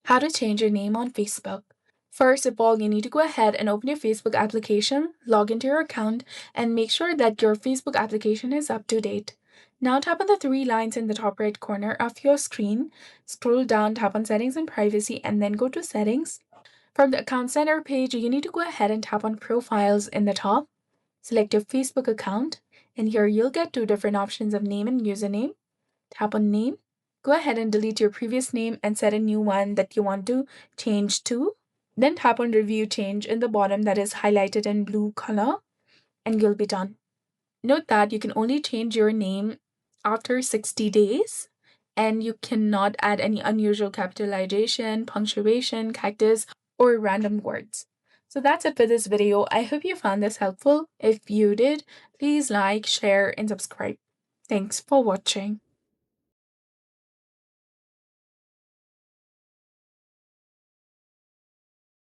How to change your name on Facebook. First of all, you need to go ahead and open your Facebook application, log into your account, and make sure that your Facebook application is up to date. Now tap on the three lines in the top right corner of your screen, scroll down, tap on Settings and Privacy, and then go to Settings. From the Account Center page, you need to go ahead and tap on Profiles in the top, select your Facebook account, and here you'll get two different options of name and username. Tap on Name. Go ahead and delete your previous name and set a new one that you want to change to. Then tap on Review Change in the bottom that is highlighted in blue color, and you'll be done. Note that you can only change your name after 60 days, and you cannot add any unusual capitalization, punctuation, cactus, or random words. So that's it for this video. I hope you found this helpful. If you did, please like, share, and subscribe. Thanks for watching.